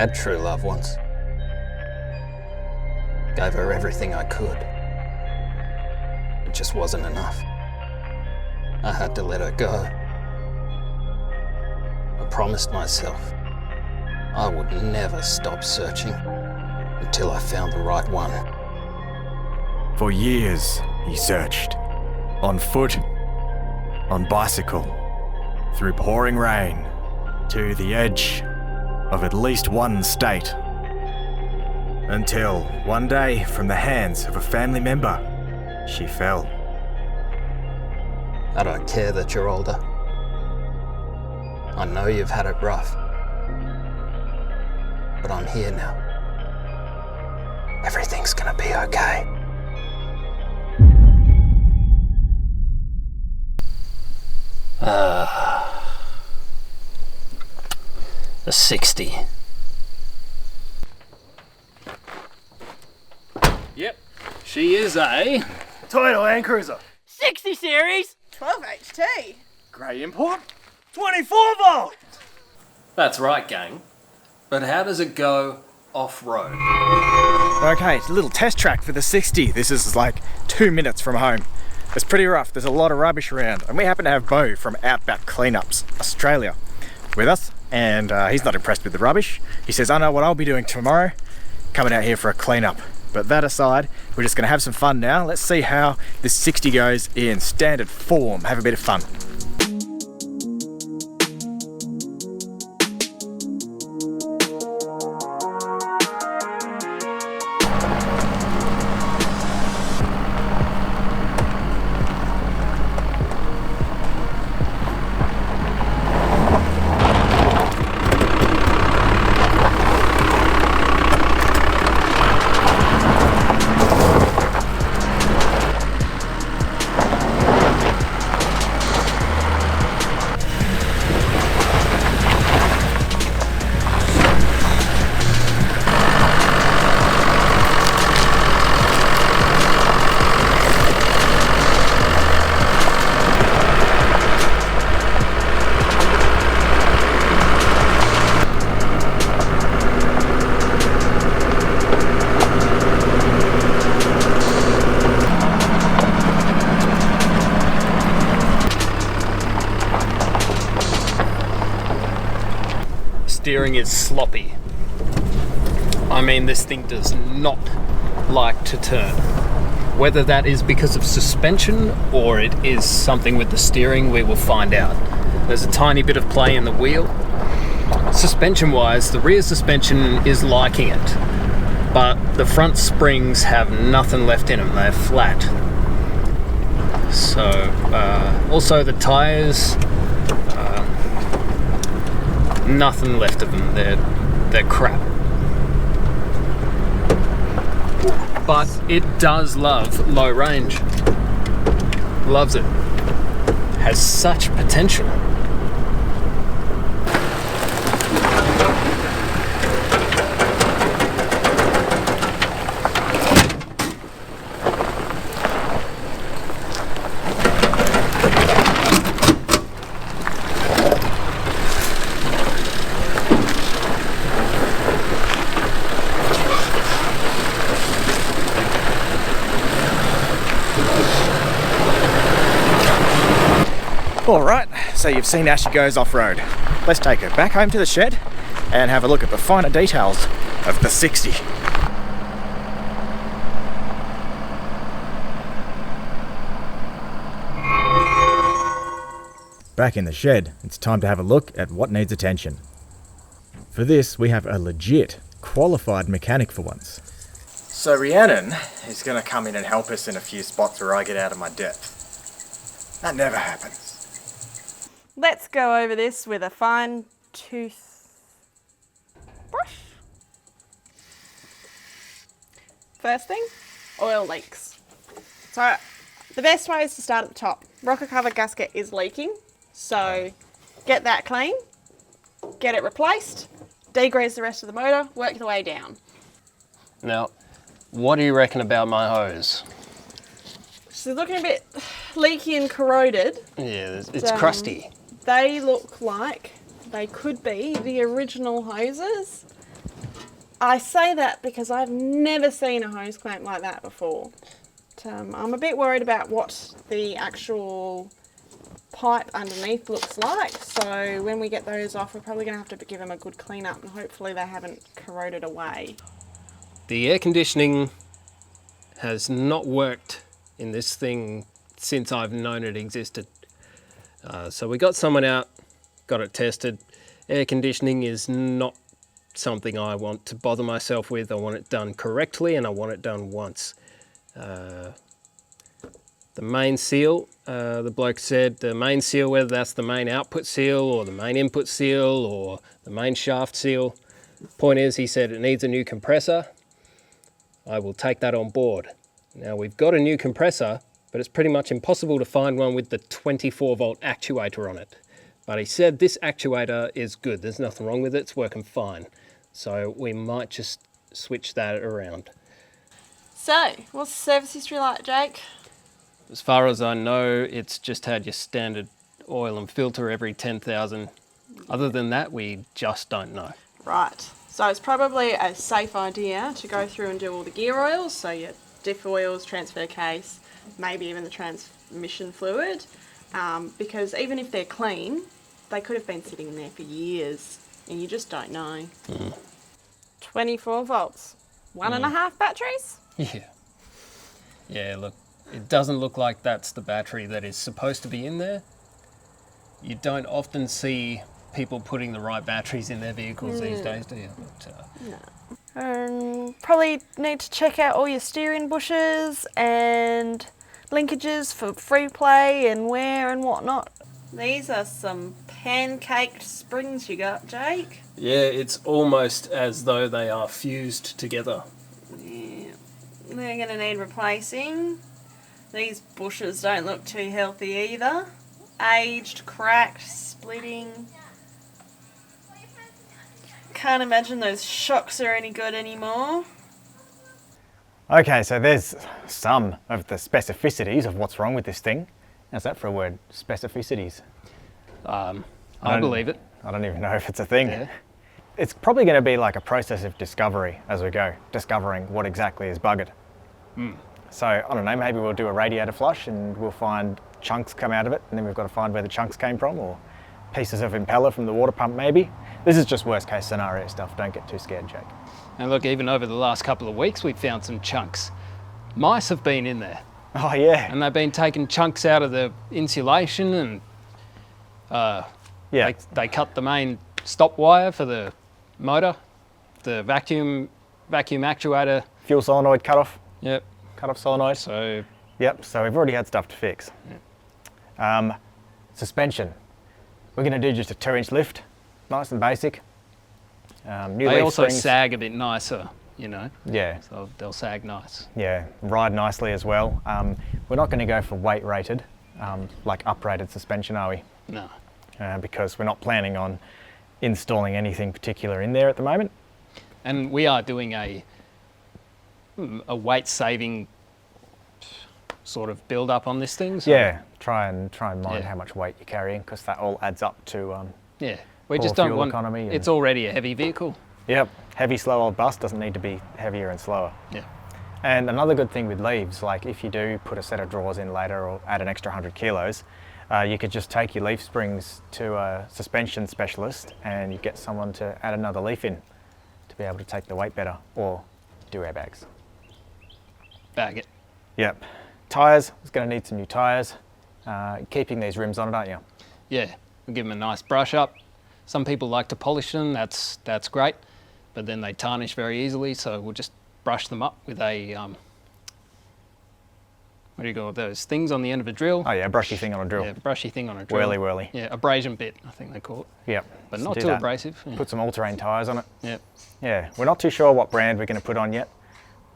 had true love once. Gave her everything I could. It just wasn't enough. I had to let her go. I promised myself I would never stop searching until I found the right one. For years, he searched. On foot, on bicycle, through pouring rain, to the edge of at least one state. Until one day, from the hands of a family member, she fell. I don't care that you're older. I know you've had it rough. But I'm here now. Everything's gonna be okay. The 60. Yep, she is a Toyota Landcruiser. 60 series. 12 HT. Grey import. 24 volt. That's right, gang. But how does it go off-road? Okay, it's a little test track for the 60. This is like 2 minutes from home. It's pretty rough, there's a lot of rubbish around. And we happen to have Bo from Outback Cleanups, Australia, with us. And he's not impressed with the rubbish. He says, I know what I'll be doing tomorrow, coming out here for a cleanup. But that aside, we're just gonna have some fun now. Let's see how this 60 goes in standard form. Have a bit of fun. Steering is sloppy. I mean, this thing does not like to turn. Whether that is because of suspension or it is something with the steering, we will find out. There's a tiny bit of play in the wheel. Suspension-wise, the rear suspension is liking it, but the front springs have nothing left in them. They're flat. So, also the tyres, nothing left of them. They're crap. But it does love low range. Loves it. Has such potential. Alright, so you've seen how she goes off-road. Let's take her back home to the shed and have a look at the finer details of the 60. Back in the shed, it's time to have a look at what needs attention. For this, we have a legit, qualified mechanic for once. So Rhiannon is going to come in and help us in a few spots where I get out of my depth. That never happens. Let's go over this with a fine tooth brush. First thing, oil leaks. So the best way is to start at the top. Rocker cover gasket is leaking, so get that clean, get it replaced, degrease the rest of the motor, work the way down. Now, what do you reckon about my hose? She's looking a bit leaky and corroded. Yeah, it's crusty. They look like they could be the original hoses I say that because I've never seen a hose clamp like that before. I'm a bit worried about what the actual pipe underneath looks like. So when we get those off, we're probably going to have to give them a good clean up, and hopefully they haven't corroded away. The air conditioning has not worked in this thing since I've known it existed. So we got someone out, got it tested. Air conditioning is not something I want to bother myself with. I want it done correctly, and I want it done once. The main seal, the bloke said the main seal, whether that's the main output seal or the main input seal or the main shaft seal, point is, he said it needs a new compressor. I will take that on board. Now we've got a new compressor, but it's pretty much impossible to find one with the 24 volt actuator on it. But he said this actuator is good, there's nothing wrong with it, it's working fine. So we might just switch that around. So, what's the service history like, Jake? As far as I know, it's just had your standard oil and filter every 10,000. Other than that, we just don't know. Right. So it's probably a safe idea to go through and do all the gear oils, so your diff oils, transfer case, maybe even the transmission fluid, because even if they're clean, they could have been sitting in there for years, and you just don't know. 24 volts, 1.5 batteries? Yeah. Yeah, look, it doesn't look like that's the battery that is supposed to be in there. You don't often see people putting the right batteries in their vehicles these days, do you? But, no. Probably need to check out all your steering bushes and linkages for free play and wear and whatnot. These are some pancaked springs you got, Jake. yeah, it's almost as though they are fused together. Yeah. They're going to need replacing. These bushes don't look too healthy either. Aged, cracked, splitting. Can't imagine those shocks are any good anymore. Okay, so there's some of the specificities of what's wrong with this thing. How's that for a word? Specificities. I believe it. I don't even know if it's a thing. Yeah. It's probably going to be like a process of discovery as we go, discovering what exactly is buggered. So, I don't know, maybe we'll do a radiator flush and we'll find chunks come out of it, and then we've got to find where the chunks came from, or pieces of impeller from the water pump maybe. This is just worst case scenario stuff, don't get too scared, Jake. And look, even over the last couple of weeks, we've found some chunks. Mice have been in there, Oh yeah. and they've been taking chunks out of the insulation, and Yeah. they cut the main stop wire for the motor, the vacuum actuator. Fuel solenoid cut off solenoid. So Yep, so we've already had stuff to fix. Suspension. We're going to do just a 2-inch lift, nice and basic. New they leaf also springs. sag a bit nicer, you know, Yeah, so they'll sag nice. yeah, ride nicely as well. We're not going to go for weight rated, like uprated suspension, are we? No. Because we're not planning on installing anything particular in there at the moment. And we are doing a weight saving sort of build up on this thing. So Yeah, try and mind Yeah. how much weight you're carrying, because that all adds up to. yeah, we Poor just don't fuel want. economy and- It's already a heavy vehicle. Yep, heavy, slow old bus doesn't need to be heavier and slower. Yeah. And another good thing with leaves, like if you do put a set of drawers in later or add an extra 100 kilos, you could just take your leaf springs to a suspension specialist and you get someone to add another leaf in to be able to take the weight better, or do airbags. Bag it. Yep. Tyres, it's going to need some new tyres. Keeping these rims on it, aren't you? Yeah, we'll give them a nice brush up. Some people like to polish them, that's great, but then they tarnish very easily, so we'll just brush them up with a, what do you call those things on the end of a drill? Oh yeah, brushy thing on a drill. Yeah, brushy thing on a drill. Whirly whirly. Yeah, abrasion bit, I think they call it. Yep. But So not do too that. abrasive. Yeah. Put some all-terrain tyres on it. Yeah. Yeah, we're not too sure what brand we're going to put on yet.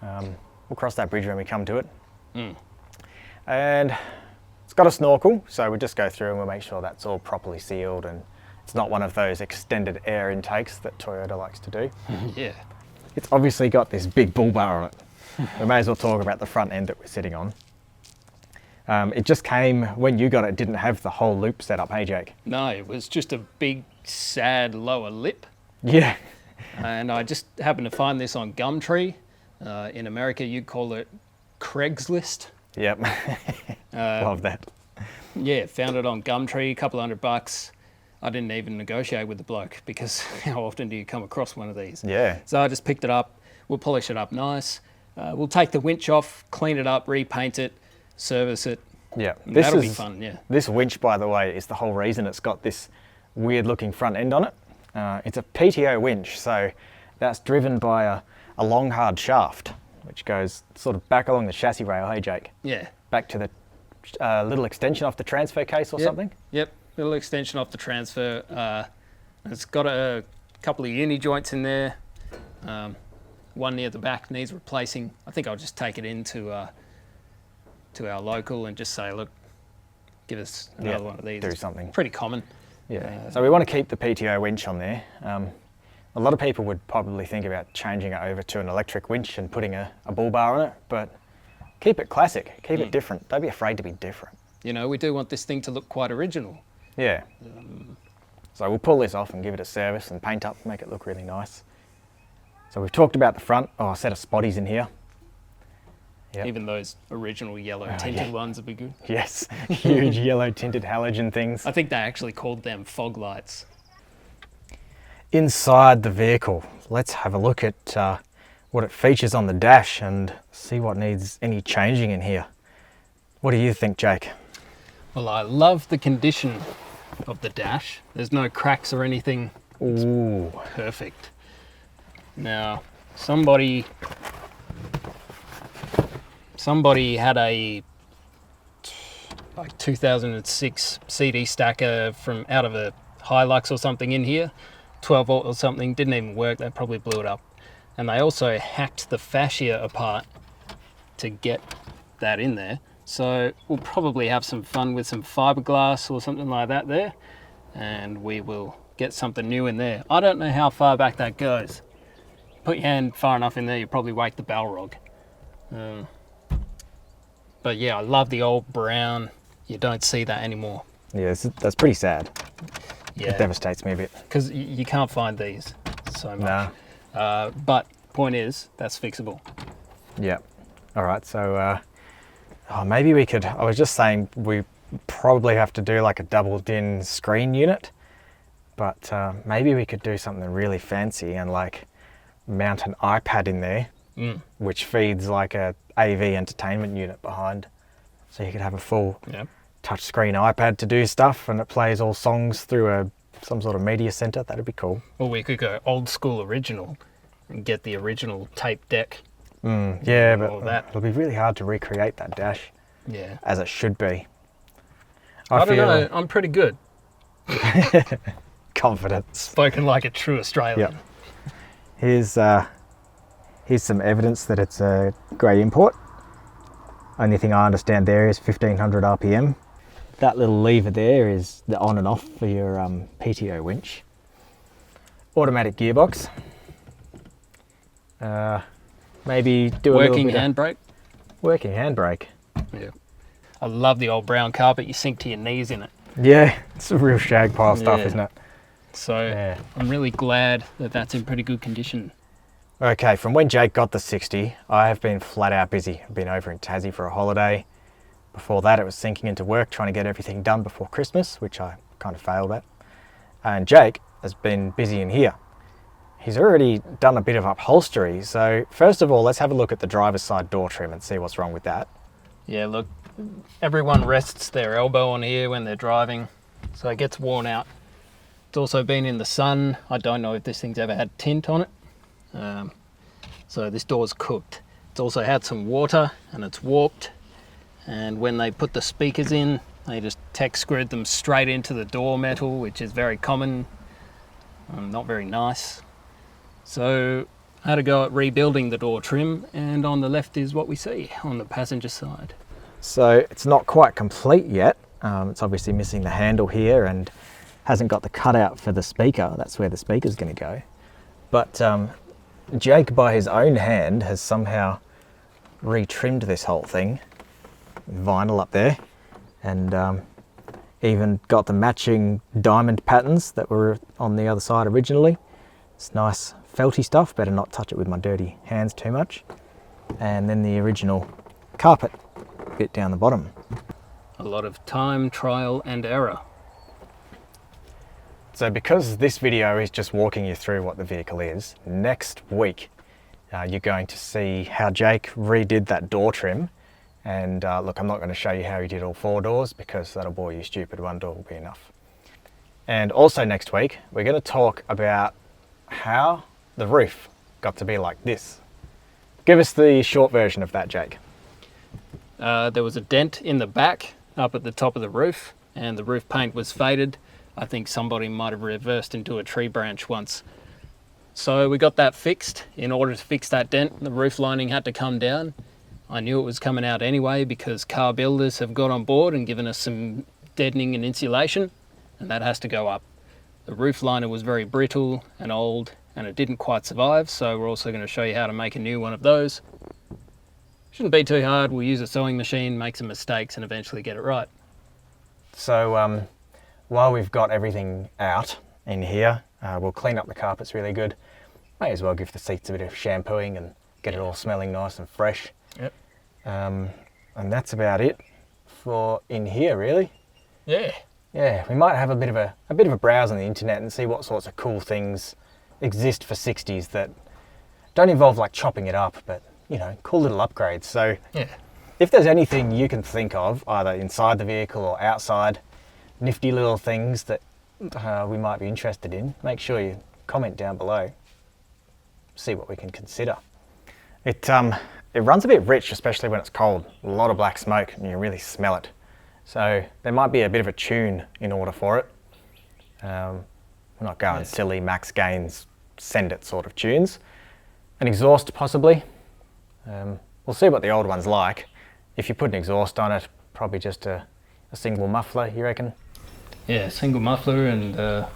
We'll cross that bridge when we come to it. And it's got a snorkel, so we'll just go through and we'll make sure that's all properly sealed and it's not one of those extended air intakes that Toyota likes to do. Yeah. It's obviously got this big bull bar on it. We may as well talk about the front end that we're sitting on. It just came, when you got it, didn't have the whole loop set up, hey Jake? No, it was just a big, sad lower lip. Yeah, And I just happened to find this on Gumtree. In America, you'd call it Craigslist. Yep. Love that. Yeah, found it on Gumtree, a couple $100. I didn't even negotiate with the bloke because how often do you come across one of these? Yeah. So I just picked it up. We'll polish it up nice. We'll take the winch off, clean it up, repaint it, service it. Yeah. That'll be fun, yeah. This winch, by the way, is the whole reason it's got this weird looking front end on it. It's a Pto winch, so that's driven by a long hard shaft, which goes sort of back along the chassis rail, hey Jake? Yeah. Back to the little extension off the transfer case or something? Yep, little extension off the transfer. It's got a couple of uni joints in there. One near the back needs replacing. I think I'll just take it into to our local and just say, look, give us another one of these. Do something. Pretty common. Yeah. So we want to keep the Pto winch on there. A lot of people would probably think about changing it over to an electric winch and putting a bull bar on it, but keep it classic, keep it different. Don't be afraid to be different. You know, we do want this thing to look quite original. Yeah. So we'll pull this off and give it a service and paint up, make it look really nice. So we've talked about the front. Oh, a set of spotties in here. Yep. Even those original yellow tinted ones would be good. Yes, huge yellow tinted halogen things. I think they actually called them fog lights. Inside the vehicle, let's have a look at what it features on the dash and see what needs any changing in here. What do you think, Jake? Well, I love the condition of the dash. There's no cracks or anything. It's Ooh. perfect. Now, somebody had a like 2006 CD stacker from out of a Hilux or something in here, 12 volt or something, didn't even work. They probably blew it up. And they also hacked the fascia apart to get that in there. So we'll probably have some fun with some fiberglass or something like that there, and we will get something new in there. I don't know how far back that goes. Put your hand far enough in there, you'll probably wake the Balrog. But yeah, I love the old brown. You don't see that anymore. Yeah, that's pretty sad. Yeah, It devastates me a bit. because you can't find these so much. No. But point is, that's fixable. Yeah. All right, so maybe we could, I was just saying we probably have to do like a double DIN screen unit, but maybe we could do something really fancy and like mount an iPad in there, which feeds like a AV entertainment unit behind. So you could have a full touchscreen iPad to do stuff and it plays all songs through some sort of media center. That'd be cool. Or we could go old school original and get the original tape deck. Yeah, but all that. it'll be really hard to recreate that dash as it should be. I don't know, I'm pretty good. Confidence. Spoken like a true Australian. Yep. Here's some evidence that it's a grey import. Only thing I understand there is 1500 RPM. That little lever there is the on and off for your Pto winch. Automatic gearbox. Maybe do Working handbrake. Working handbrake. Yeah. I love the old brown carpet. You sink to your knees in it. Yeah, it's a real shag pile stuff, isn't it? So I'm really glad that that's in pretty good condition. Okay, from when Jake got the 60, I have been flat out busy. I've been over in Tassie for a holiday. Before that, it was sinking into work, trying to get everything done before Christmas, which I kind of failed at. And Jake has been busy in here. He's already done a bit of upholstery. So first of all, let's have a look at the driver's side door trim and see what's wrong with that. Yeah, look, everyone rests their elbow on here when they're driving, so it gets worn out. It's also been in the sun. I don't know if this thing's ever had tint on it. So this door's cooked. It's also had some water and it's warped. And when they put the speakers in, they just tech screwed them straight into the door metal, which is very common, not very nice. So I had to go at rebuilding the door trim, and on the left is what we see on the passenger side. So it's not quite complete yet. It's obviously missing the handle here and hasn't got the cutout for the speaker. That's where the speaker's going to go. But Jake, by his own hand, has somehow retrimmed this whole thing. Vinyl up there, and even got the matching diamond patterns that were on the other side originally. It's nice felty stuff, better not touch it with my dirty hands too much. And then the original carpet bit down the bottom. A lot of time, trial and error. So because this video is just walking you through what the vehicle is, next week you're going to see how Jake redid that door trim. And look, I'm not going to show you how he did all 4 doors because that'll bore you stupid. 1 door will be enough. And also next week, we're going to talk about how the roof got to be like this. Give us the short version of that, Jake. There was a dent in the back up at the top of the roof, and the roof paint was faded. I think somebody might have reversed into a tree branch once. So we got that fixed. In order to fix that dent, the roof lining had to come down. I knew it was coming out anyway because car builders have got on board and given us some deadening and insulation, and that has to go up. The roof liner was very brittle and old, and it didn't quite survive, so we're also going to show you how to make a new one of those. Shouldn't be too hard. We'll use a sewing machine, make some mistakes, and eventually get it right. So while we've got everything out in here, we'll clean up the carpets really good. May as well give the seats a bit of shampooing and get it all smelling nice and fresh. Yep. And that's about it for in here, really. Yeah. Yeah, we might have a bit of a browse on the internet and see what sorts of cool things exist for 60s that don't involve like chopping it up, but you know, cool little upgrades. So Yeah. if there's anything you can think of, either inside the vehicle or outside, nifty little things that we might be interested in, make sure you comment down below. See what we can consider. It runs a bit rich, especially when it's cold. A lot of black smoke and you really smell it. So there might be a bit of a tune in order for it. We're not going silly max gains, send it sort of tunes. An exhaust possibly. We'll see what the old one's like. If you put an exhaust on it, probably just a single muffler, you reckon? Yeah, single muffler and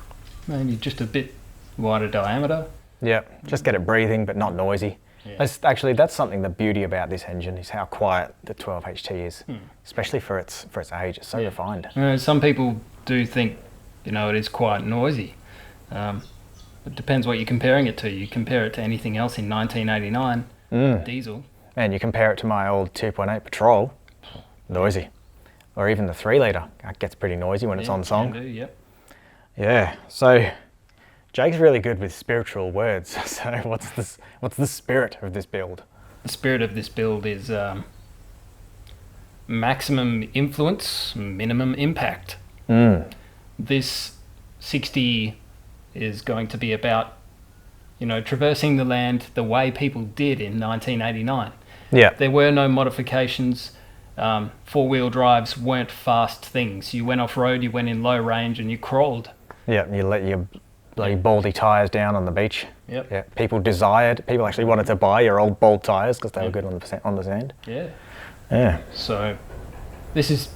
maybe just a bit wider diameter. Yeah, just get it breathing but not noisy. Yeah. That's something, the beauty about this engine is how quiet the 12HT is, especially for its age. It's so refined. Some people do think, it is quite noisy. It depends what you're comparing it to. You compare it to anything else in 1989, diesel. And you compare it to my old 2.8 Patrol, noisy. Or even the 3 litre, it gets pretty noisy when it's on song. Can do, yep. Yeah, so Jake's really good with spiritual words. So what's the spirit of this build? The spirit of this build is maximum influence, minimum impact. This 60 is going to be about, traversing the land the way people did in 1989. Yeah. There were no modifications. 4-wheel drives weren't fast things. You went off-road, you went in low range, and you crawled. Yeah, you let your bloody baldy tyres down on the beach. Yep. Yeah, people actually wanted to buy your old bald tyres because they were good on the sand. Yeah. Yeah. So this is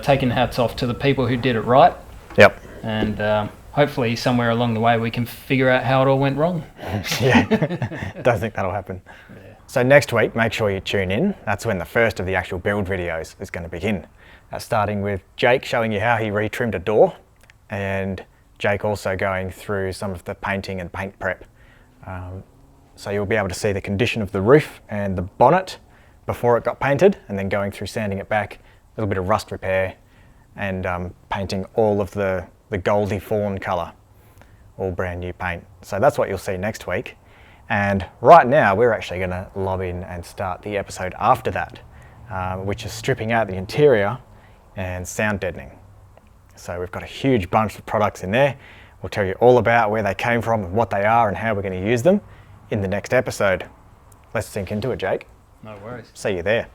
taking hats off to the people who did it right. Yep. And hopefully somewhere along the way we can figure out how it all went wrong. Yeah, don't think that'll happen. Yeah. So next week, make sure you tune in. That's when the first of the actual build videos is going to begin. Starting with Jake showing you how he retrimmed a door, and Jake also going through some of the painting and paint prep. So you'll be able to see the condition of the roof and the bonnet before it got painted, and then going through sanding it back, a little bit of rust repair, and painting all of the goldy fawn colour, all brand new paint. So that's what you'll see next week. And right now we're actually going to lob in and start the episode after that, which is stripping out the interior and sound deadening. So we've got a huge bunch of products in there. We'll tell you all about where they came from and what they are and how we're going to use them in the next episode. Let's sink into it, Jake. No worries. See you there.